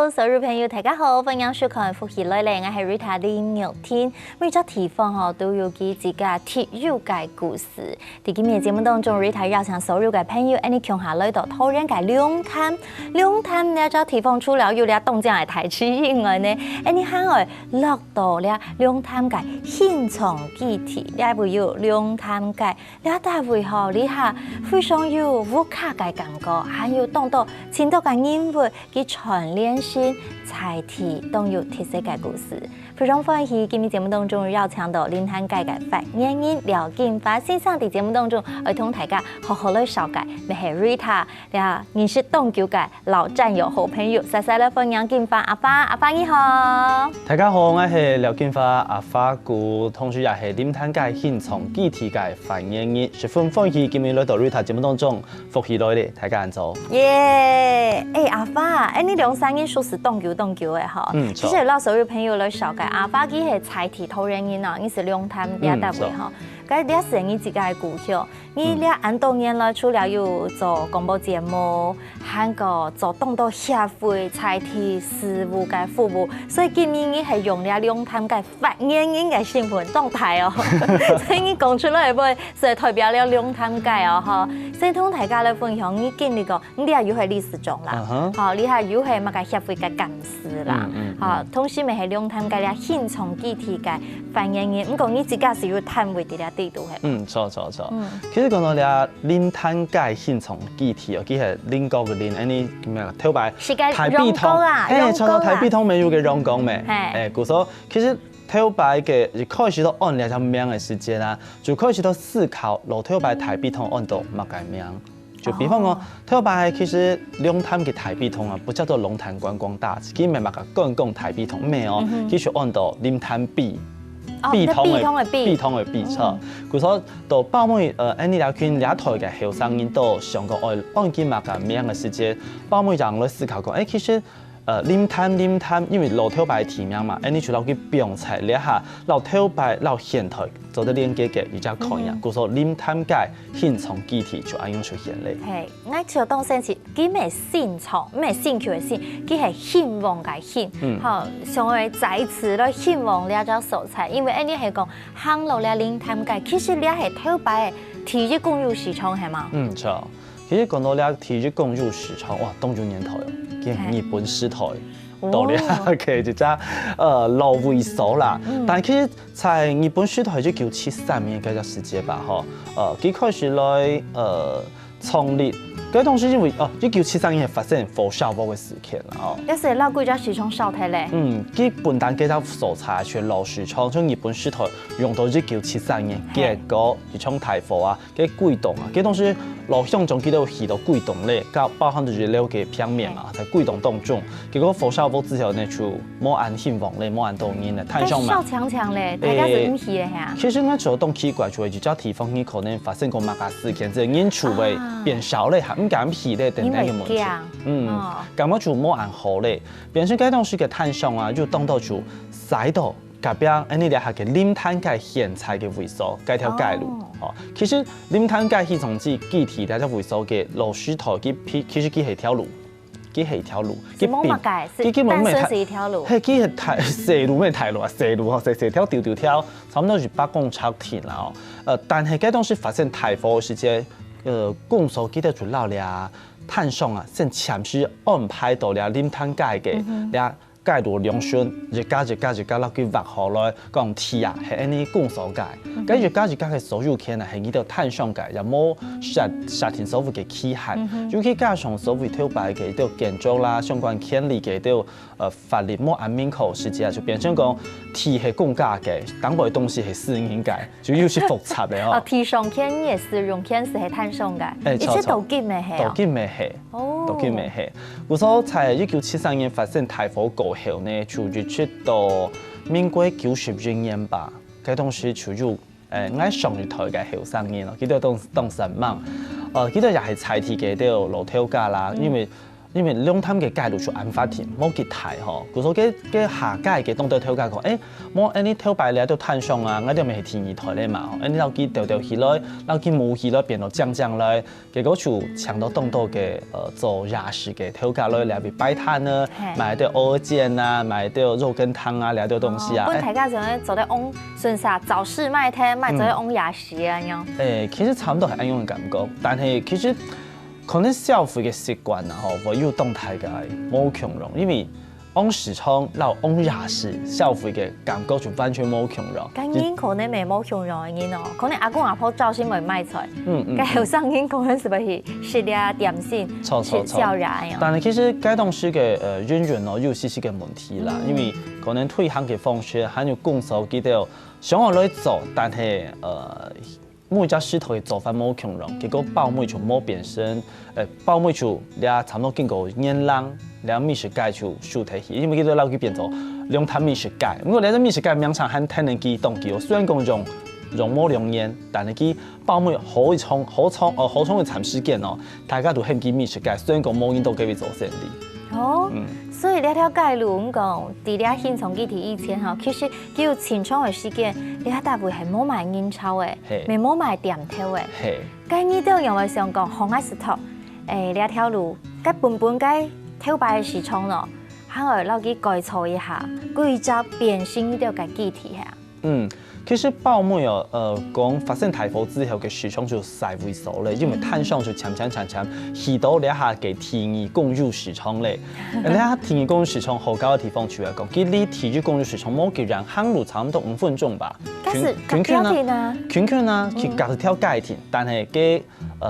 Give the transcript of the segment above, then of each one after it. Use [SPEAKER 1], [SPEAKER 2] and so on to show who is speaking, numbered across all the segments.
[SPEAKER 1] Hello， 所有朋友大家好，歡迎收看福喜來嚟，我係 Rita 林玉天。每個地方都有佢自家特有嘅故事。喺今日節目當中 ，Rita 邀請所有嘅朋友，你共下來到討論嘅龍潭呢個地方，除了有啲東江嘅台區以外呢，你還會落到咧龍潭嘅現場基地，你會有龍潭嘅，你大會好你下非常有烏卡嘅感覺，還有當到前度嘅人物佢傳連線彩體都有特色嘅故事。非常歡喜今日節目當中邀請到龍潭界嘅發言人廖建發先生喺節目當中，會同大家好好來紹介，你係 Rita 呀，你是東九界老戰友好朋友，細細來歡迎建發阿發你好。
[SPEAKER 2] 大家好，我係廖建發阿發姑，同時也係龍潭界現場基地嘅發言人，十分歡喜今日來到 Rita 節目當中，福喜來咧，大家好。
[SPEAKER 1] 耶！阿發，你兩三年屬是東九嘅哈，其實老所有朋友來紹介。阿發佢係彩體投人人啊，你是龍潭啲單位哈，咁啲是你自己嘅故鄉，你哋按多年來除了有做廣播節目，還個做當到協會彩體事務嘅服務，所以今年你係用咗龍潭嘅發言人嘅身份動態哦，所以你講出來會是代表了龍潭界哦哈，所以同大家來分享你經歷過，你哋又係理事長啦，好，你係又係乜嘅協會嘅幹事啦，好，同時咪係龍潭界咧現場基地嘅發言人，唔講你自家是有攤位啲咧地度係。
[SPEAKER 2] 錯。其實講到咧龍潭界現場基地哦，佢係鄰國嘅鄰，你叫咩啊？頭擺台北通啊，錯台北通咪有個陽光咩？故所其實頭擺嘅一開始都按兩條名嘅時間啦，就開始都思考落頭擺台北通按到乜嘅名。就比方講，頭擺其實龍潭嘅台北通啊，不叫做龍潭觀光大使，佢唔係乜個觀光台北通咩哦，佢就按到龍潭幣。幣通嘅幣錯，故所到包尾你哋群兩台嘅後生人都上過按佢乜嘅名嘅時間，包尾人來思考講，其實龍潭，因為老頭擺提名嘛，你除了去標彩一下，老頭擺老現台做得連接嘅而家可以啊，故所龍潭界現場基地就咁樣出現咧。係，
[SPEAKER 1] 我就當先是佢咩現場咩興趣嘅興，佢係希望嘅希，好，成為在此咧希望了咗素材，因為你係講行路咧龍潭界，其實你係頭擺體育共有市場係嘛？
[SPEAKER 2] 錯，其實講到咧體育共有市場，哇，當咗年頭哦。日本時代到咧嘅就只老會所啦，但其實在日本時代就1973年嗰個時節吧，佢開始來創立。嗰當時因為1973年係發生火燒波嘅事件啦，
[SPEAKER 1] 一時老貴咗市場燒體咧。
[SPEAKER 2] 佢本單幾套素材全老市場，從日本時代用到1973年，結果一場大火啊，嘅悸動啊，嗰當時老鄉中佢都起到悸動咧，包含住熱流嘅片面嘛，在悸動當中，結果火燒波之後呢，就冇按興旺咧，冇按動因咧，탄성嘛。
[SPEAKER 1] 燒強咧，大家是唔係咧嚇？
[SPEAKER 2] 其實我做當奇怪，就係就地方佢可能發生過乜嘅事件，即係人厝會變少咧，唔敢起咧等等嘅問題。咁我就冇按好咧，變成嗰當時嘅탄성啊，就當到就使到。隔壁你哋係嘅龍潭界現在嘅會所，嗰條街路。其實龍潭界現場基地咧，只會所嘅路書台，其實佢係條路，佢係條路。
[SPEAKER 1] 是冇乜界，是單純是一條路。
[SPEAKER 2] 係佢係太細路咩？太路啊，細路哦，細條條條，差唔多就8公尺田啦。但係嗰當時發生大火嘅時間，公所記得就鬧咧，탄성啊，先前時安排到咧龍潭界嘅咧。街道兩順，越加落去劃下來，講鐵啊係安尼公所界，咁越加嘅所有權啊係呢度탄성界，又冇實田所謂嘅期限，尤其加上所謂頭擺嘅都建築啦，相關權利嘅都法律冇按明確時間，就變成講鐵係公家嘅，當部嘅東西係私人界，就有些複雜嘅哦。
[SPEAKER 1] 鐵上權嘅私用權是係탄성界，而且都見未係，
[SPEAKER 2] 都見未係，故所在1973年發生大火過後呢，就出到民國91年吧，嗰當時就有我上一台嘅後生人咯，佢都當神忙，佢都又係彩體嘅都老頭家啦，因為因为两摊嘅界路就按法庭，冇結題吼。佢所嘅下界嘅當到跳界講，冇安尼跳擺咧都探上啊，我哋咪係天二台咧嘛，安尼留佢掉起來，留佢冇起來變到降來，結果就搶到當到嘅做亞式嘅跳界來，兩邊擺攤呢，買到蚵煎啊，買到肉羹湯啊，兩啲東西啊。
[SPEAKER 1] 本大家就咧做啲往順啥早市賣廳，賣做啲往亞式啊樣。
[SPEAKER 2] 其實差唔多係安樣嘅感覺，但係其實。可能消費嘅習慣啊，吼，會有動態嘅冇強容，因為往時昌、老往亞式消費嘅感覺就完全冇強容。
[SPEAKER 1] 咁應可能未冇強容嘅嘢哦，可能阿公阿婆早先未賣出來，咁後生人可能是不是食啲點心，食較燃啊？
[SPEAKER 2] 但係其實該當時嘅人員哦有少少嘅問題啦，因為可能退行嘅方式，還有工作幾條想我來做，但係每一家師頭嘅做法冇強容，結果包妹就冇變身，包妹就倆差唔多經過年lang，倆美食界就輸體起，因為佢都撈佢變做兩攤美食界。不過倆隻美食界名稱很聽人機動機，雖然講用冇兩年，但係佢包妹好衝嘅慘事件哦，大家都很記美食界，雖然講冇人都給佢做生意。
[SPEAKER 1] 哦，所以呢條街路咁講，喺倆現從基地以前吼，其實佢有清創嘅事件，倆大部係冇賣煙草嘅，未冇賣店頭嘅。咁呢度因為想講紅愛石頭，呢條路，咁本該頭擺嘅時創咯，肯來撈佢改造一下，規則變新呢條嘅基地係。
[SPEAKER 2] 其實包妹講發生台風之後嘅市場就細萎縮咧，因為碳上就搶，去到呢下嘅天然公有市場咧，呢下天然公有市場好高嘅地方出嚟講，佢離天然公有市場冇幾遠，行路差唔多5分鐘吧。圈啊，佢隔一條街田，但係嘅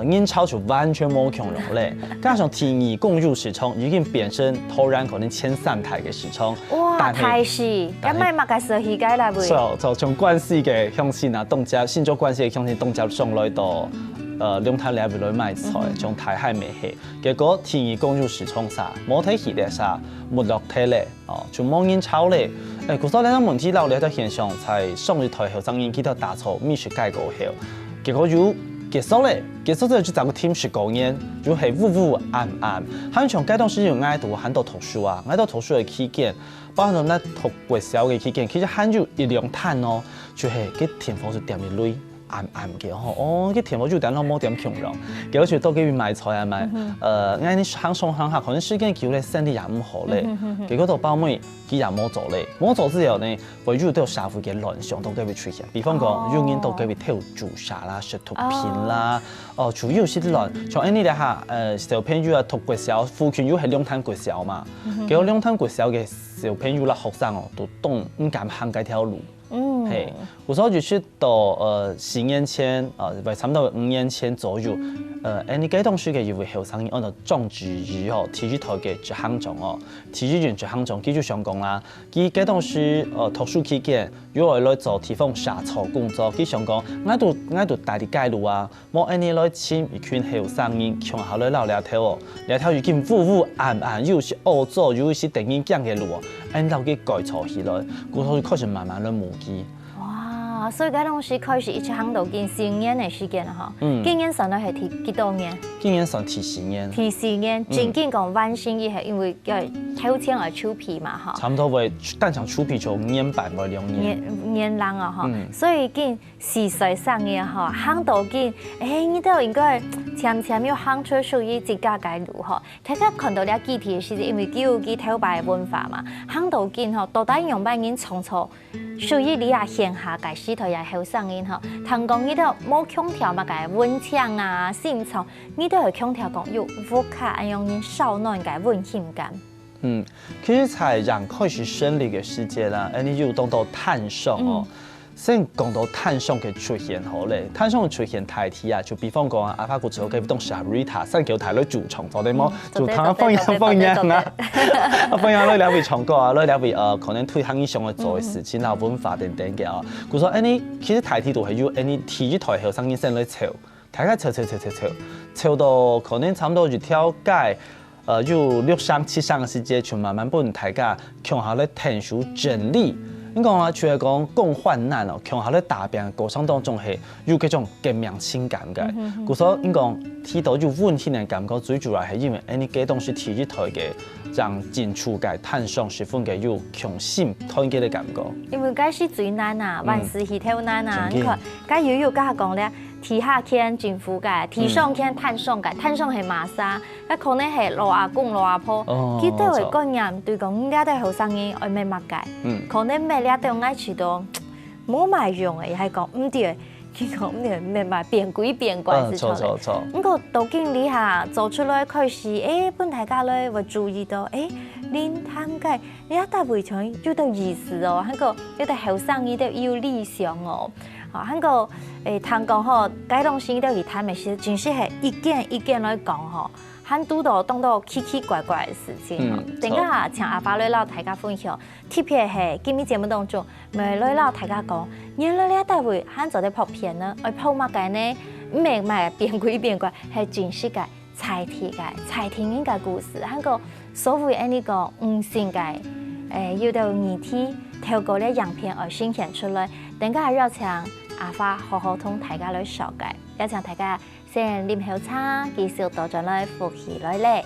[SPEAKER 2] 煙草就完全冇強容咧，加上天然公有市場已經變成突然可能前3台嘅市場。
[SPEAKER 1] 哇，太是，咁咪物嘅社區街啦會。
[SPEAKER 2] 就從關係嘅鄉親啊，東家新竹關係嘅鄉親東家上來到兩灘兩邊來賣菜，從台海賣去，結果天然公有市場啥，冇睇起嚟啥，沒落睇咧，就冇煙草咧。嗰時候呢個問題鬧呢個現象，才上一台後生引起到大錯美食界過後，結果就結束咧，結束之後就找個 team 19年，就係烏暗，喺從該當時有愛讀很多圖書啊，愛讀圖書嘅期間，包括那讀國小嘅期間，其實很有一兩攤哦，就係佢田方就點一類。暗嘅吼，佢田方就點到冇點強容，結果就到嗰邊賣菜啊賣，啱你行上下，可能時間久咧，身體也唔好咧，結果到包妹佢也冇做咧，冇做之後呢，為咗都有社會嘅亂象都嗰邊出現，比方講有人到嗰邊偷自殺啦、食毒品啦，主要是啲亂，像呢啲下小朋友啊讀國小，附近又係兩灘國小嘛，結果兩灘國小嘅小朋友啦學生都唔敢行嗰條路。係，我所就是到10年前，差唔多5年前左右，你嗰當時嘅一位後生人按照種植魚哦，提出台嘅一項種哦，提出完一項種，佢就想講啦，佢嗰當時讀書期間，如果來做地方社草工作，佢想講，我都帶啲街路啊，冇你來請一群後生人，從後來撈條哦，條已經烏暗，又是惡做，又是電影講嘅路哦，你撈佢改造起來，嗰時候開始慢慢來模擬。
[SPEAKER 1] 哇，所以嗰當時開始一直行到近10年嘅時間啦，嗬。今年算到係提幾多年？
[SPEAKER 2] 今年算提10年。提
[SPEAKER 1] 10年，真正講完成嘅係因為要抽籤來出皮嘛，嗬。差唔
[SPEAKER 2] 多會單場出皮就1年半或2年。
[SPEAKER 1] 年lang啊，嗬。所以見4歲上嘅嗬，行到見，呢度應該漸要行出屬於自家嘅路，嗬。大家看到啲基地嘅時，因為叫佢頭擺文化嘛，行到見嗬，到底用乜嘢創造？屬於你啊鄉下嘅時頭也後生人嗬，聽講呢度冇空調嘛嘅溫槍啊、線草，呢度係空調講有伏卡讓人少暖嘅溫馨感。
[SPEAKER 2] 其實才讓開始生理嘅世界啦，你要當到碳上哦。先講到碳上嘅出現好咧，碳上嘅出現大體啊，就比方講阿發古之後嘅當時阿 Rita 新橋台咧駐場做啲麼？駐場放樣啊，放樣咧兩位唱歌啊，咧兩位可能推行以上嘅做嘅事情啊、文化等等嘅啊。佢說你其實大體度係要你提起台後生意先嚟籌，大家籌到可能差唔多一條街。有6、7上嘅時間，就慢慢幫大家向下咧聽書整理。你講啊，除了講共患難哦，強下咧打拼過程當中係有嗰種革命情感嘅。故所你講提到有溫馨嘅感覺，最主要係因為呢啲東西提起台嘅，讓進出嘅探索十分嘅有強心團結嘅感覺。
[SPEAKER 1] 因為嗰是最難啊，萬事起頭難啊。你看，嗰有家講咧，提下天進出嘅，提上天探索嘅，探索係馬沙，嗰可能係羅阿公、羅阿婆，佢都會講人對講，應該都係後生人愛咩物嘅，可能咩咧都愛處到冇賣用嘅，係講唔對。佢講咩咩嘛，變鬼變怪是錯的。不過到經理下做出來開始，本大家咧會注意到，恁探界，你一大圍場有啲意思哦，嗰個有啲後生伊都有理想哦，啊，嗰個探講吼，該東西都係探嘅時，真係係一件一件來講吼。很多都當到奇奇怪怪的事情，等下請阿發來老大家分享。特別係今日節目當中，咪來老大家講，原來呢一大會很做啲拍片呢，而拍乜嘅呢？唔係咪變鬼變怪，係真實嘅彩鐵嘅彩天應嘅故事，嗰個所謂呢個性嘅要到議題透過呢樣片而呈現出來。等下要請阿發好好同大家來說嘅，要請大家。先啉口茶，繼續到咗來呼吸來咧。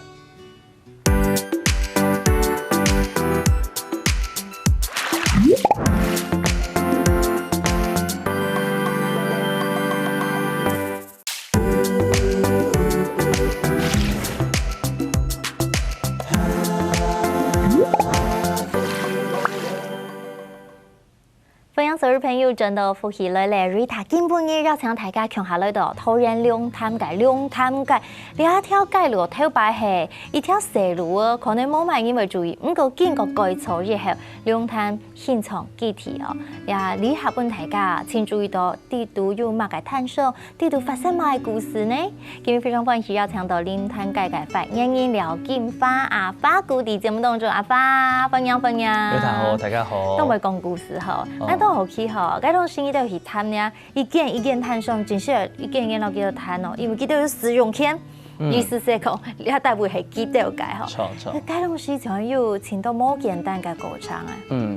[SPEAKER 1] 歡迎所有朋友轉到呼吸來咧，Rita 今半夜要請大家共下來到桃園龍潭街，龍潭街呢一條街路頭擺係一條細路啊，可能冇乜人會注意，不過經過改造以後，龍潭現場基地哦，呀，你下半大家請注意到地圖有乜嘅探索，地圖發生乜故事呢？今日非常歡喜邀請到龍潭街嘅發言人廖金發阿發，故地節目當中阿發歡迎。
[SPEAKER 2] Rita好，大家好。
[SPEAKER 1] 都唔係講故事嗬，但都好奇嗬，嗰種生意都去探呢，一件一件探上，真係一件一件落叫做探哦，因為佢都有使用權，意思係講你一大會係記得嘅嗬。錯。嗰種市場要請到冇簡單嘅過程啊。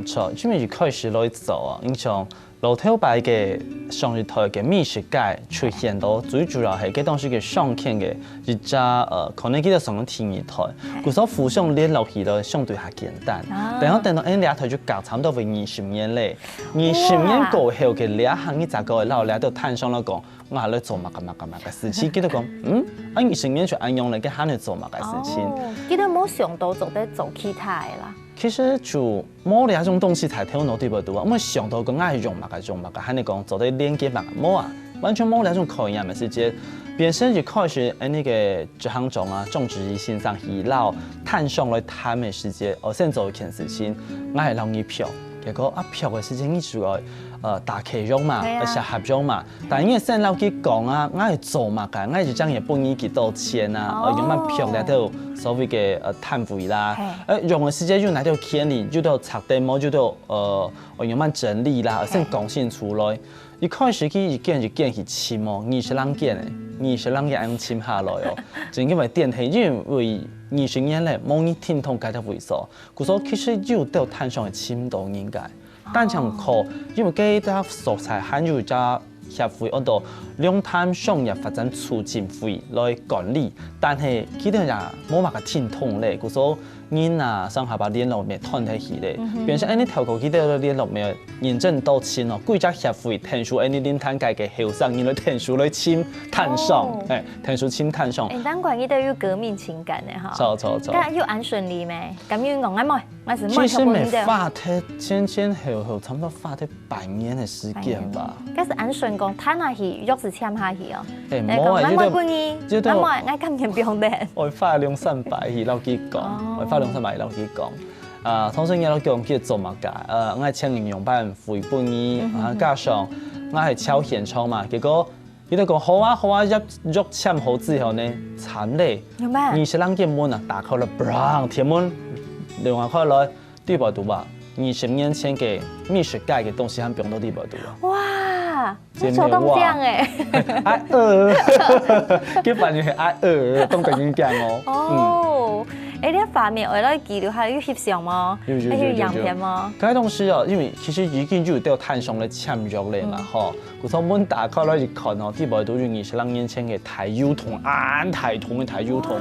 [SPEAKER 2] 錯，因為一開始來做啊，你像路頭擺嘅上日台嘅美食街出現到最主要係嗰東西嘅上片嘅一隻可能叫做上個天二台，佢所附上連落去都相對係簡單。然後等到呢兩台就搞差唔多為20年咧，20年過後嘅兩行呢雜個老兩都探上嚟講，我係嚟做乜嘅事情，佢都講20年就按用嚟嘅喺度做乜嘅事情。
[SPEAKER 1] 佢都冇想到做得做其他嘅啦。
[SPEAKER 2] 其實就冇兩種東西太聽我對不對啊？我想到講係用乜嘅，喺你講做啲連結乜冇啊，完全冇兩種概念嘅事情。本身就開始呢個這行種啊，種植於線上醫療探上來探嘅時間，我先做一件事情，我係容易票，結果票嘅事情你就要打開用嘛，而且合用嘛。但因為先老佢講啊，我係做乜嘅，我係就將嘢本意幾多錢啊，用乜票嚟到所謂嘅探費啦，用嘅時間用嚟到建立，就到拆地模，就到用乜整理啦，先講先出來。一開始佢一件去簽哦，20人件嘅，20人件按簽下來哦，就因為電梯因為20年咧，冇人聽通解得為數，佢說其實有都探上嘅簽到應該，但像可因為幾多素材還有隻協會嗰度龍潭商業發展促進會來管理，但係佢哋也冇乜個聽通咧，佢說人啊上下把聯絡咪團體起咧，變成呢透過佢哋聯絡咪認證到簽咯，幾隻協會聽說呢龍潭街嘅後生人來聽說來簽探上，聽說簽探上。
[SPEAKER 1] 難怪佢都有革命情感嘅嚇。
[SPEAKER 2] 錯。
[SPEAKER 1] 咁要按順利咩？咁要講啱冇？
[SPEAKER 2] 其實沒發得前後差唔多發得8年嘅時間吧。
[SPEAKER 1] 嗰是按順講，睇下去，約是簽下去哦。
[SPEAKER 2] 冇啊，
[SPEAKER 1] 呢度我今年表弟。
[SPEAKER 2] 我花200-300去撈佢講，我花200-300撈佢講。通常嘢都叫佢做乜㗎？我係請人用班回本意，加上我係超現場嘛，結果佢哋講好啊，一簽好之後呢，慘咧，20人嘅門啊打開了 ，bang 鐵門，200塊來200吧。20年前嘅美食街嘅東西，喺邊度200啊？
[SPEAKER 1] 哇！你做東江誒，
[SPEAKER 2] 佢反而係東北人講哦。
[SPEAKER 1] 哦，你畫面為咗記錄下有翕相嗎？有樣片嗎？
[SPEAKER 2] 嗰當時哦，因為其實已經就有探上咧簽約咧嘛，吼。嗰時我打開來一看哦，啲部都是20年前嘅台友通，台通嘅台友通，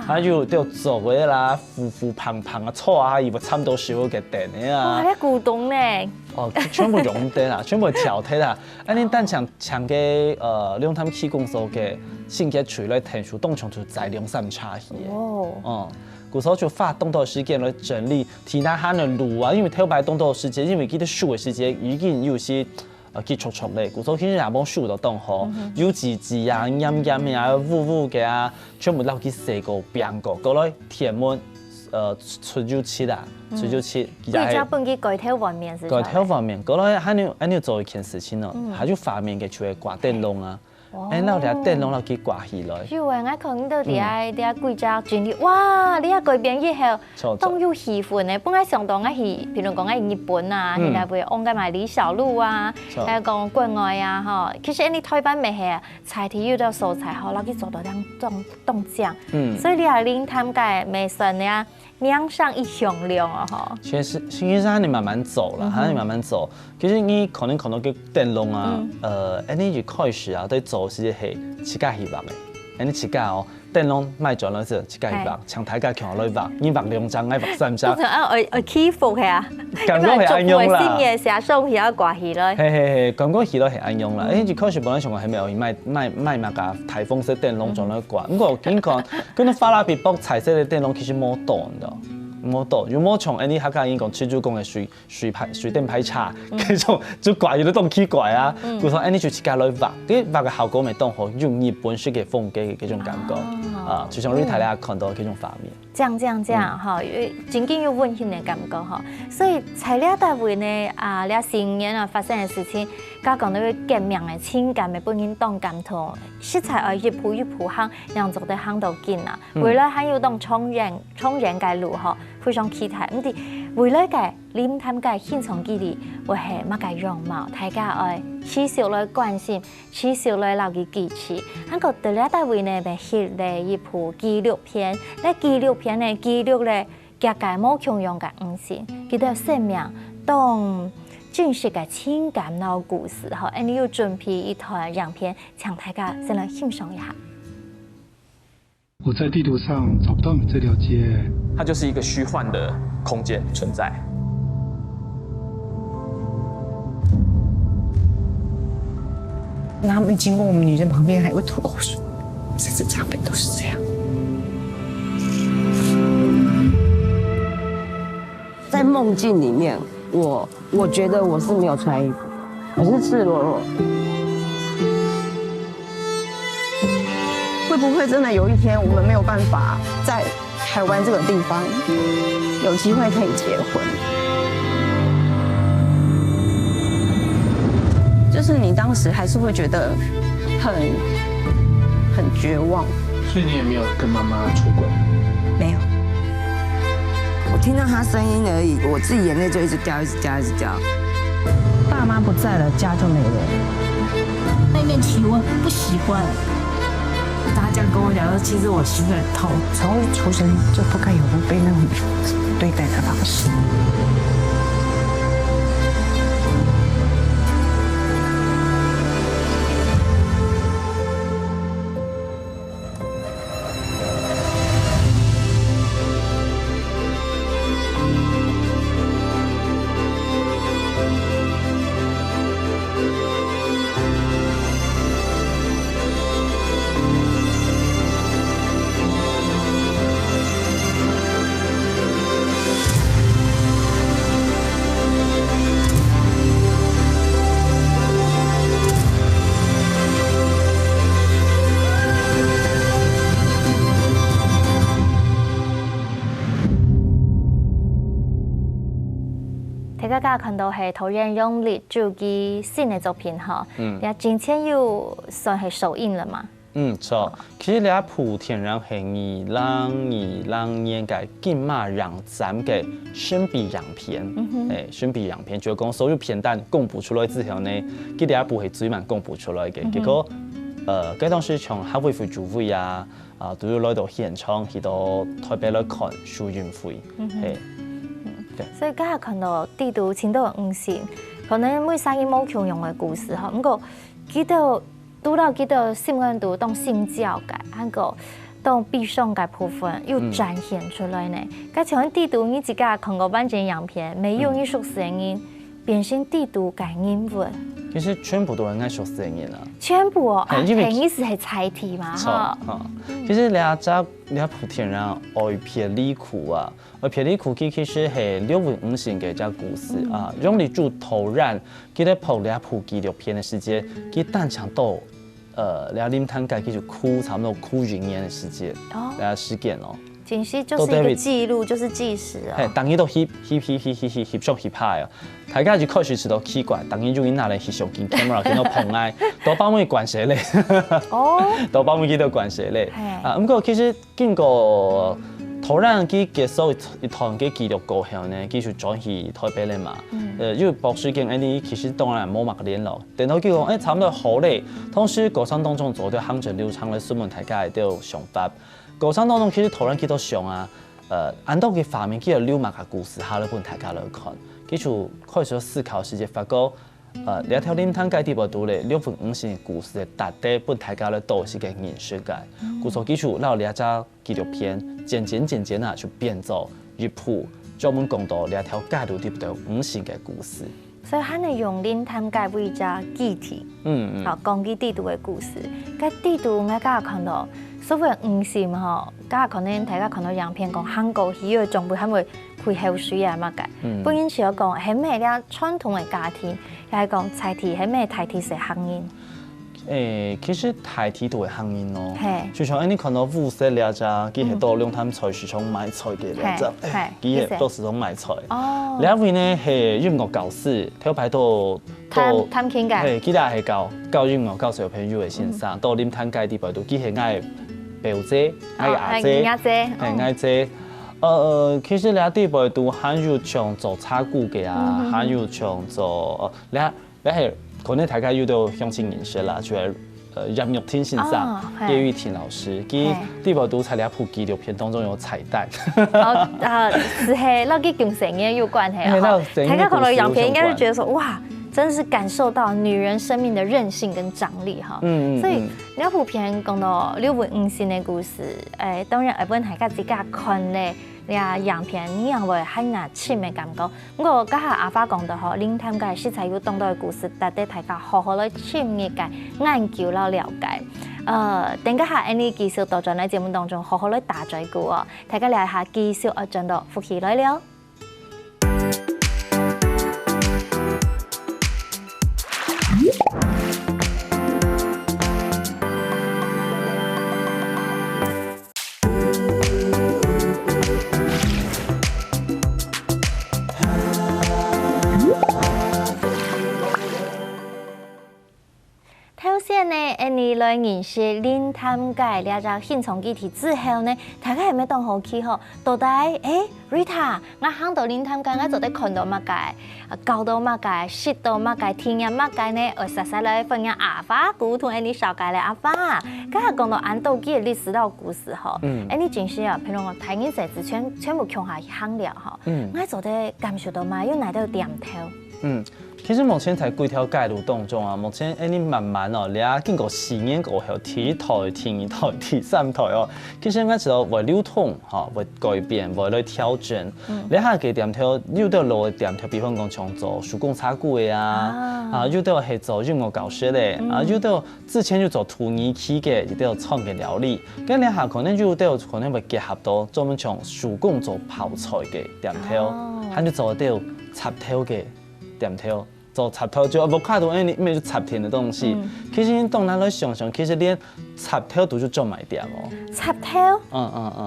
[SPEAKER 2] 啊就都做嘅啦，浮胖啊，錯啊，以為差唔多少嘅電嘅啊。
[SPEAKER 1] 哇，你古董咧！
[SPEAKER 2] 哦，全部用電啦，全部調體啦。啊，你但像嘅兩探氣功所嘅性格除了天數當場就在量上差異。哦。嗰時候就發動作時間來整理其他行的路啊，因為跳擺動作時間，因為佢哋數嘅時間已經有些結束咧。嗰時候其實也冇數到動好，有字啊、音啊、舞嘅啊，全部撈去寫個編個，過來填滿出就切啦，出就切。
[SPEAKER 1] 佢就本佢改跳畫面是。
[SPEAKER 2] 改跳畫面，過來還要做一件事情咯，還有畫面嘅就係掛燈籠啊。哎，那我哋電籠落去掛起來。
[SPEAKER 1] 就我看你到底啲貴州專業，哇！你改變以後，當有氣氛咧，本來上當係，譬如講喺日本啊，現在會往緊埋李小璐啊，還有講國外啊，吼。其實你台灣咪係啊，菜體有啲素材，好，攞去做到動醬。所以你係拎探界未算呀。釀上一響亮啊！哈，
[SPEAKER 2] 其實你慢慢走啦，你慢慢走。其實你可能看到個燈籠啊，你就開始啊，對做是係自家希望嘅。你自家哦，燈籠賣咗啦，就自家希望，像大家強來畫，你畫2張，我畫3張。
[SPEAKER 1] 我起伏係啊，
[SPEAKER 2] 感覺係安用啦。
[SPEAKER 1] 新嘅寫上去要掛起來。
[SPEAKER 2] 係，感覺起來係安用啦。就開始本來想講係咪有賣乜個台風式燈籠裝來掛，不過見講，嗰啲花拉比卜彩色嘅燈籠其實冇多的。冇多，有冇從你客家已經講，最主講嘅水電排插，嗰種就怪有啲咁奇怪啊。佢說你就自家來畫，啲畫嘅效果咪當好用日本式嘅風格嘅嗰種感覺啊，就像你睇下看到嗰種畫面。
[SPEAKER 1] 這樣哈，真經有溫馨嘅感覺哈。所以在呢一單位呢，你新年啊發生嘅事情，加講到佢革命嘅情感嘅本身當感同，食材要一步一步行，讓做得行到緊啊。未來還有當衝人嘅路哈。非常期待，咁啲未來嘅靈探嘅現場記憶會係乜嘅樣貌，大家愛持續來關心，持續來留意支持。韓國第二單位呢，咪翕咧一部紀錄片，咧紀錄片呢記錄咧各界冇共樣嘅五線，佢哋生命當真實嘅情感和故事，嗬，你要準備一段樣片，請大家先來欣賞一下。
[SPEAKER 3] 我在地圖上找不到你這條街，
[SPEAKER 4] 它就是一個虛幻的空間存在。
[SPEAKER 5] 他們經過我們女人旁邊還會吐口水，甚至長輩都是這樣。
[SPEAKER 6] 在夢境裡面，我覺得我是沒有穿衣服，我是赤裸裸。
[SPEAKER 5] 會不會真的有一天，我們沒有辦法在台灣這個地方有機會可以結婚？就是你當時還是會覺得很絕望。
[SPEAKER 3] 所以你也沒有跟媽媽出軌？
[SPEAKER 5] 沒有。
[SPEAKER 6] 我聽到她聲音而已，我自己眼淚就一直掉，一直掉，一直掉。
[SPEAKER 5] 爸媽不在了，家就沒了。
[SPEAKER 7] 那面體我不習慣。
[SPEAKER 5] 大家跟我講，其實我心很痛，從一出生就不該有人被那種對待的方式。
[SPEAKER 1] 大家看到係陶淵用力做嘅新嘅作品哈，之前有算係首映了嘛？
[SPEAKER 2] 錯。其實你睇莆田人係2020年嘅金馬獎展嘅選筆樣片，選筆樣片就講所有片單公布出來之後呢，佢哋一部係最慢公布出來嘅，結果嗰當時從哈維夫主委啊。都要來到現場去到台北來看輸運會，
[SPEAKER 1] 所以今日看到地圖前度5線，可能每三個冇共用嘅故事哈，不過記到讀到記到新聞度當性教嘅，嗰個當必勝嘅部分又展現出來呢。咁像地圖你自己看過半張樣片，沒有藝術聲音，變成地圖嘅英文。
[SPEAKER 2] 其實全部都係藝術聲音啊！
[SPEAKER 1] 全部哦，因為意思係猜題嘛，哈。
[SPEAKER 2] 其實你莆田人愛撇里庫啊，愛撇里庫其實係6分5線嘅一個故事啊，用嚟做投燃，佢哋拍兩部紀錄片嘅時間，佢單場到兩林灘街，佢就哭差唔多哭1年嘅時間，兩事件哦。
[SPEAKER 1] 真是就是一個記錄，就是紀實啊。
[SPEAKER 2] 係，當然都翕相翕拍啊！大家就開始知道奇怪，當然就因拿嚟翕相機 camera 見到碰愛，都幫我關係咧。哦，都幫我見到關係咧。啊，不過其實經過突然佢結束一趟嘅紀錄過後呢，繼續轉去台北咧嘛。因為博士經啲其實當然冇乜聯絡，等到佢講差唔多好咧，同時過程當中做咗行政流暢嘅新聞大家都有想法。過程當中其實突然幾多想啊，按到嘅畫面，佢有6萬個故事，下來本大家來看，佢就開始思考時間，發覺你一條林灘街地部度咧6分5線嘅故事，達底本大家來都是個認識嘅，故所基礎，然後你一隻紀錄片，漸漸啊就變做一部專門講到你一條街道地部5線嘅故事。
[SPEAKER 1] 所以佢哋用林灘街為一個議題，好講起地圖嘅故事，個地圖我家看到。所謂5線吼，家可能大家看到樣片講韓國戲嘅總部係咪配後水啊乜嘅？本身是講係咩咧傳統嘅家庭，又係講菜題係咩菜題是行音。
[SPEAKER 2] 其實菜題都係行音咯。就像你看到烏色咧只，佢係到兩灘菜市場買菜嘅咧只，佢係到時種買菜。另一位呢係音樂教師，頭排到
[SPEAKER 1] 談傾偈。
[SPEAKER 2] 佢哋係教音樂教小朋友嘅先生，到林灘街地排到，佢係嗌表姐、嗌阿姐、嗌姐。其實你地排到還有像做茶具嘅啊，還有像做你係可能大家有都相親認識啦，就係任玉天先生、葉玉婷老師，佢地排到喺兩部紀錄片當中有彩蛋。
[SPEAKER 1] 是係，那跟跟聲音有關係啊！大家看到樣片應該就覺得說，哇！真是感受到女人生命的韌性跟張力哈，所以兩部片講到6分5線嘅故事，當然本大家自己看咧，樣片你認為很難親嘅感覺。不過家下阿發講到嗬，林灘街食材要當到嘅故事，帶俾大家好好嚟親嘅解研究啦了解。等家下呢繼續到在呢節目當中好好嚟打嘴鼓哦，大家嚟下繼續進到福氣來了。你來認識林灘街呢個現場議題之後呢，大家係咪當好奇嗬？到底Rita， 我行到林灘街，我就得看到乜嘅，教到乜嘅，識到乜嘅，聽下乜嘅呢？我實際來分享阿發古同你紹介咧，阿發，今日講到安道基嘅歷史到故事嗬，你真是啊，譬如我睇緊寫字全部強下行了嗬，我就得感受到嘛，要嚟到點頭。
[SPEAKER 2] 其實目前喺幾條街路當中啊，目前你慢慢哦，你經過4年過後，第1台、第2台、第3台哦，其實我知道為流通嚇，為改變，為來調整。你下嘅店頭有啲路嘅店頭，比方講像做手工茶具嘅啊，有啲係做音樂教室嘅，有啲之前就做土耳其嘅，亦都有創嘅料理。咁你下可能有啲可能會結合到專門從手工做泡菜嘅店頭，還有做啲插頭嘅店頭。做插頭就冇看到你咩插田嘅東西，其實你當然來想想，其實連插頭都要做埋點哦。
[SPEAKER 1] 插頭？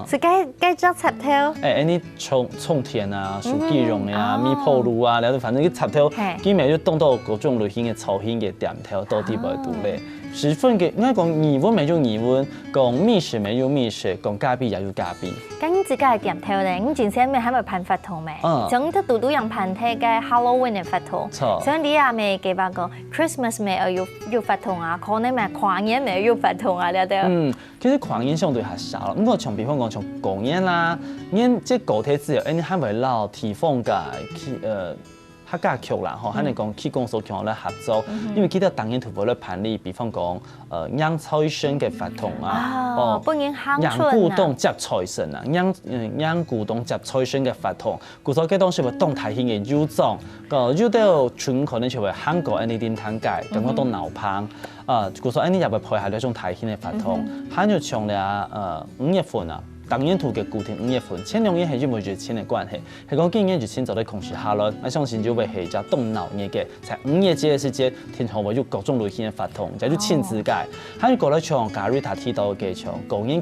[SPEAKER 1] 是該做插頭？
[SPEAKER 2] 你種田啊、樹基用啊、米鋪路啊，然後反正啲插頭，基本就當到各種類型嘅粗型嘅店頭到地步度咧。十分嘅，应该讲语文没有语文，讲美食没有美食，讲咖啡也有咖啡。
[SPEAKER 1] 咁你自家系点头咧？你之前咪喺咪辦法堂咩？像你都嘟嘟樣辦睇嘅 Halloween 嘅法堂，像你阿咪記白講 Christmas 咪有法堂啊，可能咪跨年咪有法堂啊，你對？
[SPEAKER 2] 其實跨年相對係少啦。咁我從比方講從過年啦，年即個體自由，你係咪撈地方嘅客家劇啦，吼，肯定講去公所強咧合作，因為記得當年土婆咧辦理，比方講養財神嘅法堂啊，養古董接財神啊，養古董接財神嘅法堂，故所嘅當時話動態型嘅遊莊，有到全可能就係韓國呢啲攤街，咁我都鬧棒，故所呢入去配合呢種態型嘅法堂，還有從咧5月份啊。當年圖嘅固定5月份，前2年係因為疫情嘅關係，係講今年疫情就在控制下啦。我相信就會係只動腦嘢嘅，在5月節嘅時節，天后會有各種類型嘅法通，就係親子界。還有過來從嘉瑞他提到嘅從公園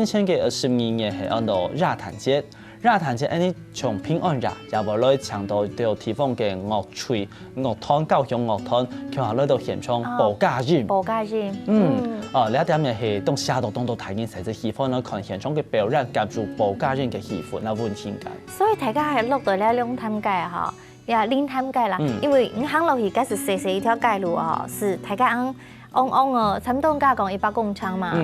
[SPEAKER 2] 前嘅12年係按到熱彈節。熱彈節呢從平安日又會來搶到到地方嘅樂隊、樂團、高雄樂團，佢話來到現場報假日。
[SPEAKER 1] 報假日。
[SPEAKER 2] 呢一點又係當下到睇見實際氣氛啦，看現場嘅表演夾住報假日嘅氣氛啦，溫馨感。
[SPEAKER 1] 所以大家係落到咧兩灘街啊，呀兩灘街啦，因為銀行樓而家是細一條街路啊，是大家差不多講100公尺嘛，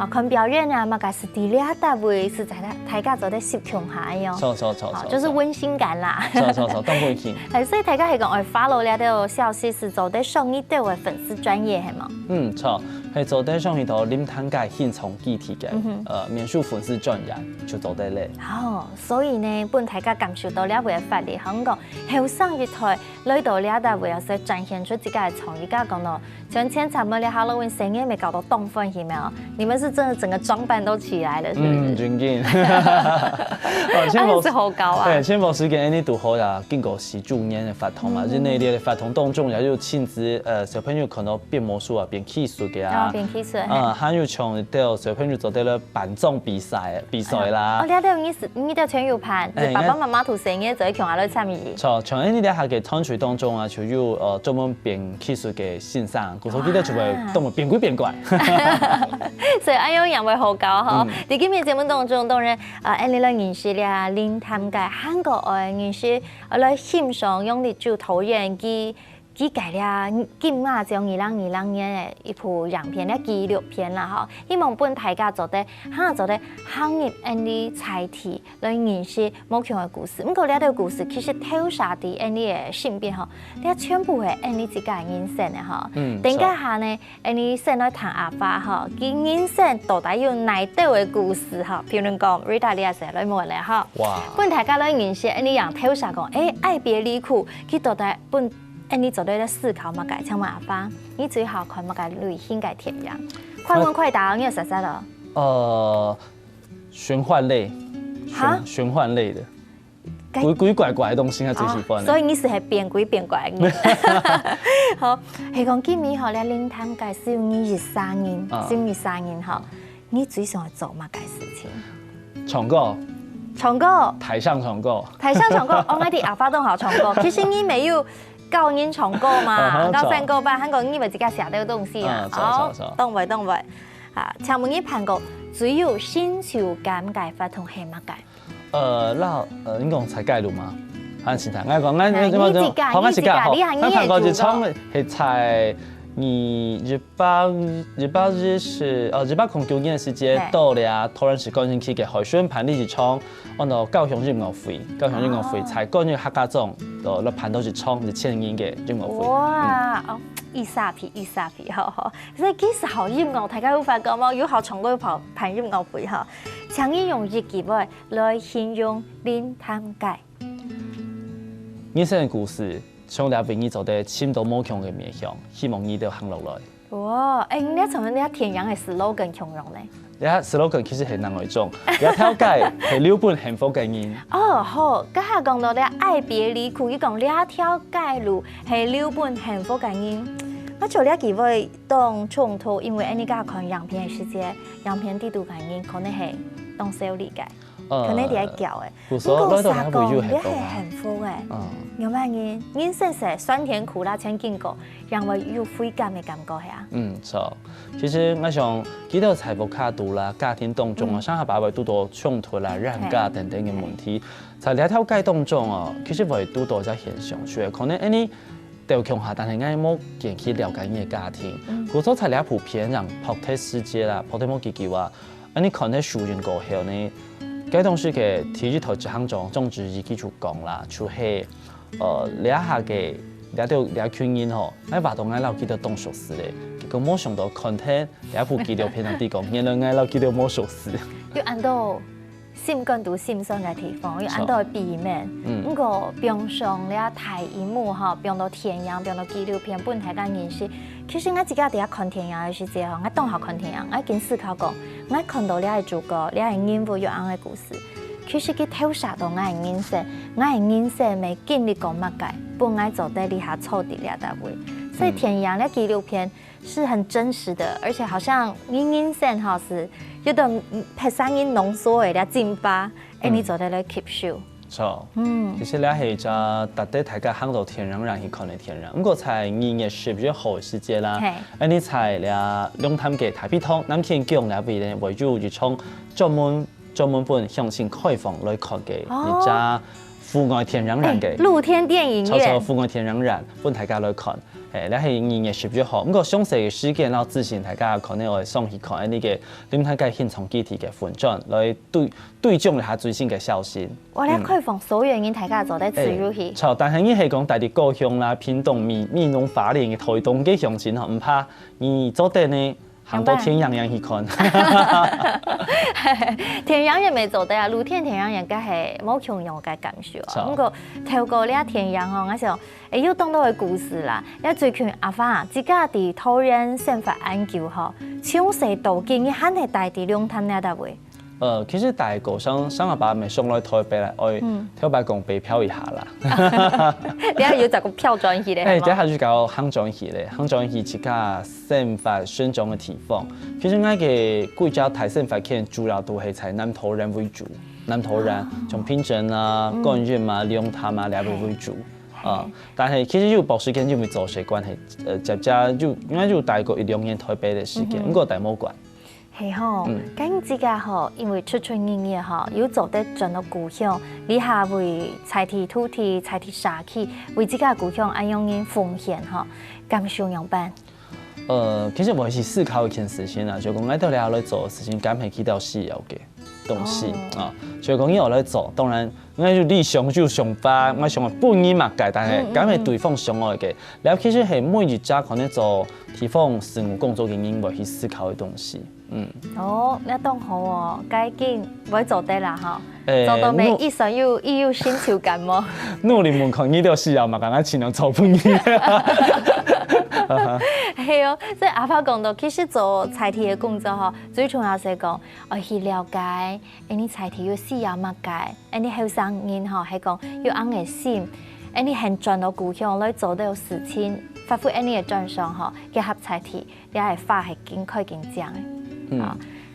[SPEAKER 1] 看表演啊，嘛，是第2大位是在大家做啲攝強下樣，錯，就是溫馨感啦。
[SPEAKER 2] 錯，當溫馨。
[SPEAKER 1] 係，所以大家係講我 follow 呢啲消息是做啲上一對嘅粉絲專業係嘛？
[SPEAKER 2] 錯，係做啲上一度兩灘街現場議題嘅，免數粉絲專業就做啲咧。
[SPEAKER 1] 所以呢，本大家感受到呢位法律香港後生一代來到呢大位，有時展現出自己嘅創意。家講到像前差唔多。Halloween 成日沒搞到動氛係咪啊？你們是真的整個裝扮都起來了，是不是？
[SPEAKER 2] 真勁。
[SPEAKER 1] 是好高啊！
[SPEAKER 2] 對，前段時間呢度好呀，經過10周年嘅法通嘛，就內地嘅法通當中，也有親子小朋友可能變魔術啊，變技術嘅啊，
[SPEAKER 1] 變技術。
[SPEAKER 2] 還有從到小朋友做啲咧扮裝比賽啦。
[SPEAKER 1] 你都你都全有辦，爸爸媽媽同成日就喺強下嚟參與。
[SPEAKER 2] 錯，從呢啲下嘅團隊當中啊，就有專門變技術嘅先生，佢所記得就會。都會變鬼變怪，
[SPEAKER 1] 所以安樣會好高哈。喺今日節目當中，當然你來認識了林探嘅韓國嘅認識，來欣賞用力做投影機。佢改了金馬獎2020年嘅一部樣片咧紀錄片啦，吼！希望本大家做啲行業啲載體來認識目前嘅故事。不過呢啲故事其實透曬啲嘅身邊吼，呢全部係你自己嘅人生嘅吼。等家下呢，你先來談阿發吼，佢人生到底有哪啲嘅故事吼？譬如講 Rita 你也成日來問咧吼。哇！本大家來認識你樣透曬講，愛別離苦，佢到底本。你做對咧思考嘛？解像麻煩，你最好看嘛？解類型解填樣，快問快答，你有實質咯？
[SPEAKER 2] 玄幻類，玄幻類的，鬼怪怪的東西我最喜歡。
[SPEAKER 1] 所以你是係變鬼變怪嘅。好，係講今年嗬，你林探界少你23年，少你3年嗬，你最想做乜解事情？
[SPEAKER 2] 唱歌。
[SPEAKER 1] 唱歌。
[SPEAKER 2] 台上唱歌。
[SPEAKER 1] 台上唱歌，我哋阿發都好唱歌，其實你沒有。教人唱歌嘛，教唱歌吧，韓國人以為自己寫到東西啊，好，當位啊，請問你韓國最有成就感嘅法通係乜嘅？
[SPEAKER 2] 你講才介路嗎？還是談？我講
[SPEAKER 1] 你自家，
[SPEAKER 2] 韓國就唱係才209年嘅時節到了，突然是趕進去嘅海選盤，你是唱，按照高雄音樂會，才趕入客家莊，到盤到是唱是1000年嘅音樂會。
[SPEAKER 1] 哇！一沙皮，好，所以其實好音樂，大家會發覺嘛，有好唱歌有盤音樂會哈。請你用一句話來形容林探界。
[SPEAKER 2] 人生嘅故事。想了俾你做啲深度冇強嘅面向，希望你都行落來。
[SPEAKER 1] 哇！你從你田洋嘅 slogan 形容咧？
[SPEAKER 2] 你 slogan 其實係另外一種，你條街係兩本幸福嘅人。
[SPEAKER 1] 好，家下講到咧愛別離苦，佢講呢條街路係兩本幸福嘅人。我做呢幾位當衝突，因為你家看樣片嘅世界，樣片地圖嘅人可能係當小理解。可能啲叫诶，
[SPEAKER 2] 不过
[SPEAKER 1] 沙公也系幸福诶，有咩人生食酸甜苦辣全经过，让我有悔感的感觉呀。
[SPEAKER 2] 错。其实我想，几条财富卡度啦，家庭当中啊，上下爸爸拄到冲突啦、染家等等嘅问题，在两条街当中哦，其实会拄到一现象，所以可能你掉穷下，但系我冇见去了解你嘅家庭，故所才普遍让破贴世界啦，破贴冇几句话，你看喺数年过后呢？该当时嘅体育投资行种植已经就讲啦，就是俩下嘅俩群人吼，喺活动嗌撈幾多動手事咧，結果冇想到 content 兩部紀錄片上啲講，原來嗌撈幾多冇手事。
[SPEAKER 1] 要按到心肝度心酸嘅地方，要按到避免。不過平常咧大熒幕吼，變到電影，變到紀錄片，本台嘅認識。其實我自己喺度看電影嘅時候，我當下看電影，我已經思考過，我看到咧係主角，咧係人物有啱嘅故事。其實佢偷殺到我係人生，我係人生未經歷過乜嘅，本來做得你下錯啲咧單位。所以天陽咧紀錄片是很真實的，而且好像人生哈是有種拍聲音濃縮嘅咧精華，你做得咧 keep show。
[SPEAKER 2] 錯，其實咧係就特地大家行到天然人去看嘅天然，不過在2月10月後嘅時節啦，你在咧龍潭嘅太平湯南天宮咧邊咧為咗創專門本向前開放來看嘅，一隻戶外天然人嘅
[SPEAKER 1] 露天電影院，
[SPEAKER 2] 戶外天然人本大家來看，你係2月10月後，不過詳細嘅時間然後之前大家可能會上去看呢個點睇嘅現場基地嘅分轉，來對象一下最新嘅消息。
[SPEAKER 1] 我咧開放所有人大家做得自由去。
[SPEAKER 2] 錯，但係你係講大啲高雄啦、屏東、美濃、花蓮嘅台東嘅鄉親吼，唔怕你做得呢。行到天陽人去看，
[SPEAKER 1] 天陽人未做得啊！露天天陽人梗係冇共用嘅感受啊。不過透過呢天陽吼，我想要當到嘅故事啦。你最近阿發自家啲討論生活研究吼，詳細導見嘅肯係大啲龍潭呢單位。
[SPEAKER 2] 其實大個上阿爸咪上來台北來，我跳白講北漂一下啦。
[SPEAKER 1] 你係要就個票轉去咧？
[SPEAKER 2] 即係就搞行轉去咧，行轉去自家生活生長嘅地方。其實我嘅貴州台生活圈主要都係在南投人為主，南投人從平鎮啊、高院啊、龍潭啊兩邊為主。但係其實有保時間就冇做些關係，接就應該就大過1-2年台北嘅時間，不過大冇關。
[SPEAKER 1] 係吼，咁自家吼，因為出嘢吼，要做得盡到故鄉，你下為財地土地、財地社區，為自家故鄉按樣嘅奉獻吼，咁想樣辦？
[SPEAKER 2] 其實我係思考一件事情啦，就講我到你嚟做事情，揀係幾條需要嘅東西啊，就講我嚟做，當然我就理想就上班，我想本意嘛計，但係揀係對方想愛嘅，然後其實係每一家可能做地方事務工作嘅人會去思考嘅東西。
[SPEAKER 1] 你當好喎，該緊會做得啦嗬，做到未一想要先調緊喎。
[SPEAKER 2] 努力門看呢條需要嘛，咁樣盡量做本意。
[SPEAKER 1] 係哦，所以阿發講到，其實做財地嘅工作嗬，最重要係講，我去了解，你財地要需要乜嘅，你後生人嗬係講要啱嘅心，你係盡到故鄉來做到事情，發揮你嘅專長嗬，結合財地，你係發係勁開勁正嘅。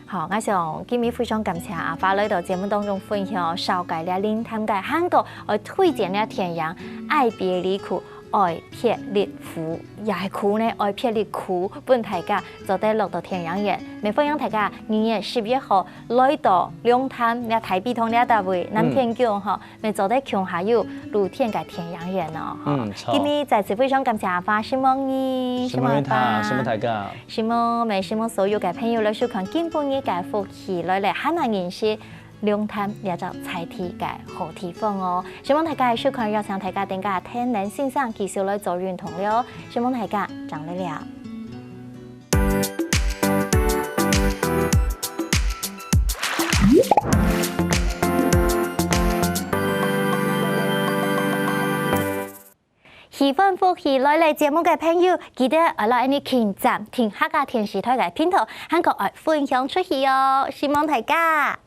[SPEAKER 1] 好，我想今日非常感謝阿發來到節目當中分享紹介了龍潭嘅韓國，我推薦了天陽愛別離苦。愛撇烈苦，也係苦呢。愛撇烈苦，本大家就得落到天陽園。未分享大家2月10月號來到龍潭呢台北通呢單位南天宮嗬，未做得強下有露天嘅天陽園哦。今日再次非常感謝阿發，希望你，
[SPEAKER 2] 希望他，希望大家，
[SPEAKER 1] 希望所有嘅朋友來收看今半夜嘅福氣來嚟海南認識。龍潭也就財地嘅好地方哦，希望大家收看，邀請大家點解聽人欣賞介紹來做認同了，希望大家長得了。喜歡福氣來嚟節目嘅朋友，記得來你點讚、聽客家電視台嘅片頭，韓國愛分享出去哦，希望大家。